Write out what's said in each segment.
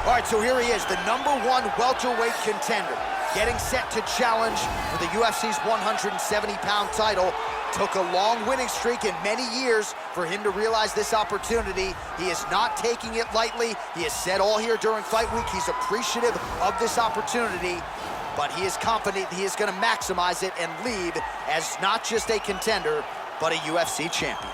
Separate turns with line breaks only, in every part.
All right, so here he is, the #1 welterweight contender, getting set to challenge for the UFC's 170-pound title. Took a long winning streak in many years for him to realize this opportunity. He is not taking it lightly. He has said all here during fight week he's appreciative of this opportunity, but he is confident he is going to maximize it and leave as not just a contender, but a UFC champion.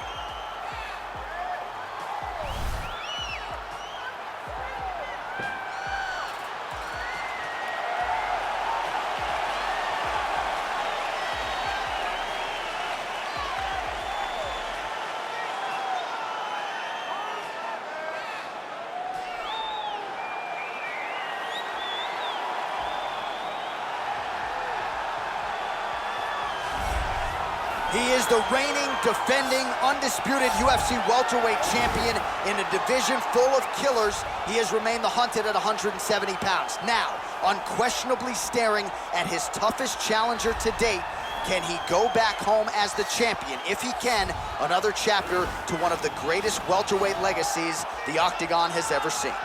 He is the reigning, defending, undisputed UFC welterweight champion in a division full of killers. He has remained the hunted at 170 pounds. Now, unquestionably staring at his toughest challenger to date. Can he go back home as the champion? If he can, another chapter to one of the greatest welterweight legacies the Octagon has ever seen.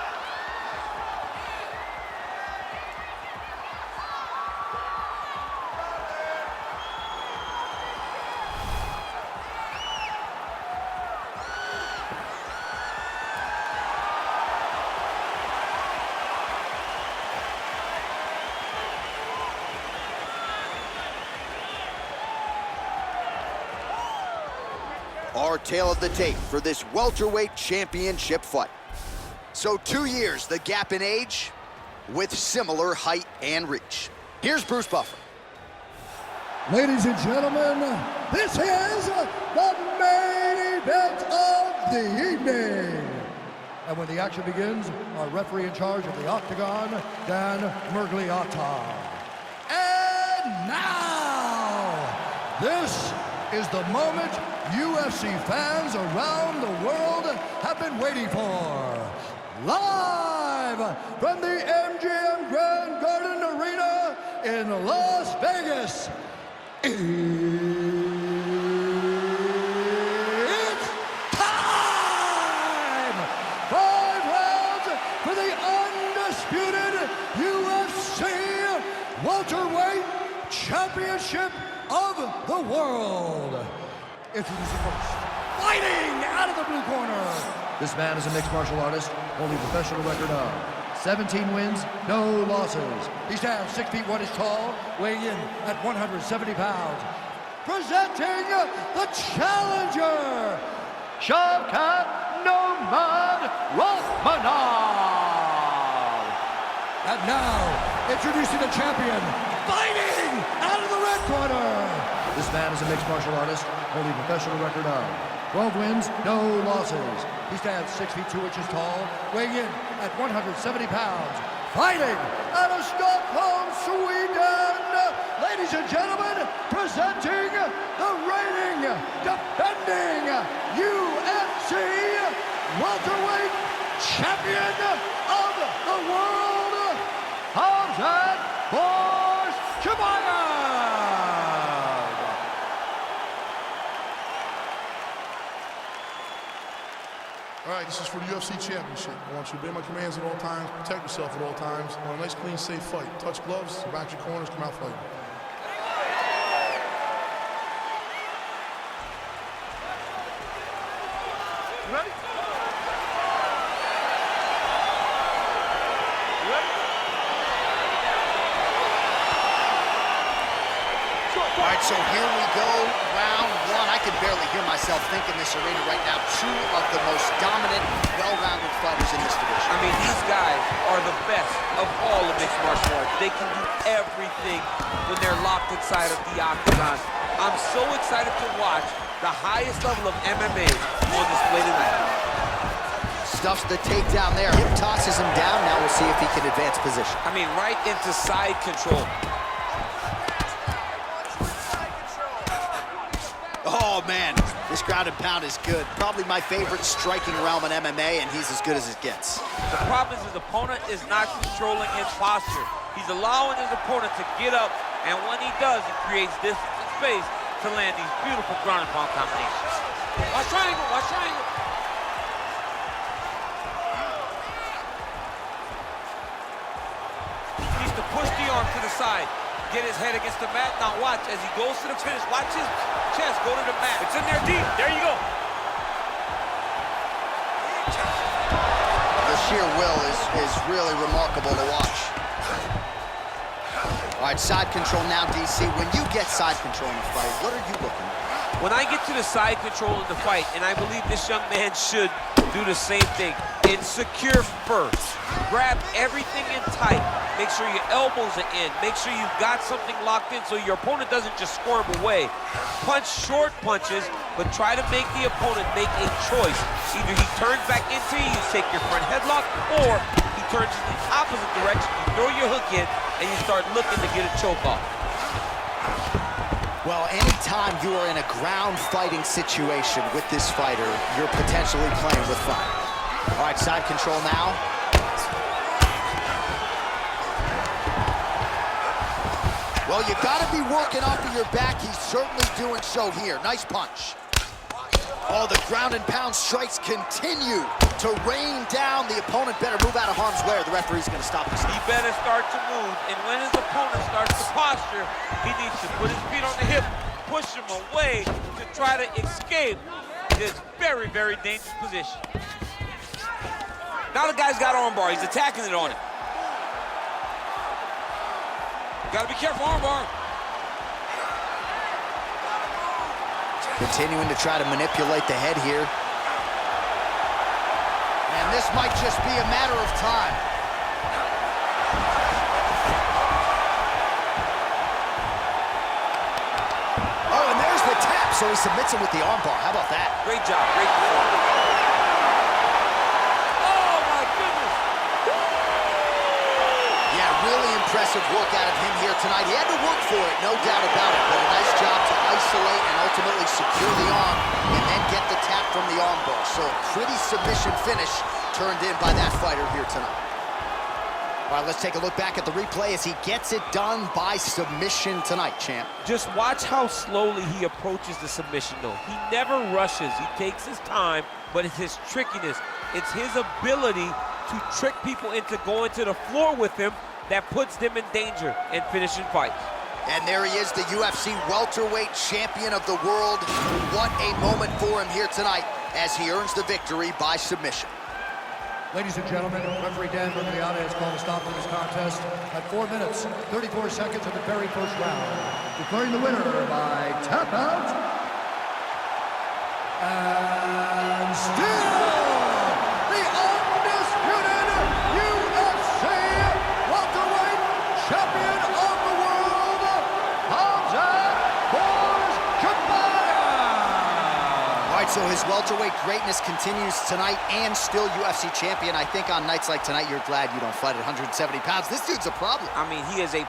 Our tale of the tape for this welterweight championship fight. So 2 years, the gap in age, with similar height and reach. Here's Bruce Buffer.
Ladies and gentlemen, this is the main event of the evening. And when the action begins, our referee in charge of the Octagon, Dan Mergliata. And now, this is the moment UFC fans around the world have been waiting for. Live from the MGM Grand Garden Arena in Las Vegas, it's time! 5 rounds for the undisputed UFC welterweight championship of the world. Introducing first, fighting out of the blue corner. This man is a mixed martial artist, holding a professional record of 17 wins, no losses. He stands 6 feet 1 inches tall, weighing in at 170 pounds. Presenting the challenger, Shavkat Rakhmonov. And now, introducing the champion, fighting out of the red corner. This man is a mixed martial artist, holding a professional record of 12 wins, no losses. He stands 6 feet 2 inches tall, weighing in at 170 pounds. Fighting out of Stockholm, Sweden. Ladies and gentlemen, presenting the reigning, defending UFC welterweight champion of the world, Khamzat Chimaev.
All right, this is for the UFC Championship. I want you to obey my commands at all times, protect yourself at all times. I want a nice, clean, safe fight. Touch gloves, back your corners, come out fighting. You ready? You ready?
All right, so here we go, round 1. I can barely hear myself think in this arena right now. 2 of the most dominant, well-rounded fighters in this division.
I mean, these guys are the best of all of mixed martial arts. They can do everything when they're locked inside of the Octagon. I'm so excited to watch the highest level of MMA on display tonight.
Stuffs the takedown there. Hip tosses him down. Now we'll see if he can advance position.
I mean, right into side control.
Oh, man, this ground and pound is good. Probably my favorite striking realm in MMA, and he's as good as it gets.
The problem is his opponent is not controlling his posture. He's allowing his opponent to get up, and when he does, he creates distance and space to land these beautiful ground and pound combinations. Watch triangle, watch triangle. arm to the side. Get his head against the mat. Now watch, as he goes to the finish, watch his chest go to the mat. It's in there deep. There you go.
The sheer will is really remarkable to watch. All right, side control now, DC. When you get side control in the fight, what are you looking at?
When I get to the side control in the fight, and I believe this young man should do the same thing, it's secure first. Grab everything in tight. Make sure your elbows are in. Make sure you've got something locked in so your opponent doesn't just squirm away. Punch short punches, but try to make the opponent make a choice. Either he turns back into you take your front headlock, or he turns in the opposite direction, you throw your hook in, and you start looking to get a choke off.
Well, anytime you are in a ground fighting situation with this fighter, you're potentially playing with fire. All right, side control now. Well, you gotta be working off of your back. He's certainly doing so here. Nice punch. Oh, the ground and pound strikes continue to rain down. The opponent better move out of harm's way or the referee's gonna stop this.
He better start to move, and when his opponent starts to posture, he needs to put his feet on the hip, push him away to try to escape this very, very dangerous position. Now the guy's got armbar. He's attacking it on him. Gotta be careful, armbar.
Continuing to try to manipulate the head here. And this might just be a matter of time. Oh, and there's the tap, so he submits him with the armbar. How about that?
Great job, great performance. Oh, my goodness.
Yeah, really impressive work out of him here tonight. He had to work for it, no doubt about it, but a nice job to isolate and ultimately secure the arm and then get the tap from the armbar. So a pretty submission finish turned in by that fighter here tonight. All right, let's take a look back at the replay as he gets it done by submission tonight, champ.
Just watch how slowly he approaches the submission, though. He never rushes. He takes his time, but it's his trickiness. It's his ability to trick people into going to the floor with him that puts them in danger and finishing fights.
And there he is, the UFC welterweight champion of the world. What a moment for him here tonight as he earns the victory by submission.
Ladies and gentlemen, referee Dan Bergliata has called a stop to this contest at 4 minutes, 34 seconds of the very first round, declaring the winner by tap out, and still the undisputed UFC welterweight champion of the world, Khamzat Chimaev.
All right, so his welterweight greatness continues tonight and still UFC champion. I think on nights like tonight, you're glad you don't fight at 170 pounds. This dude's a problem.
I mean, he is a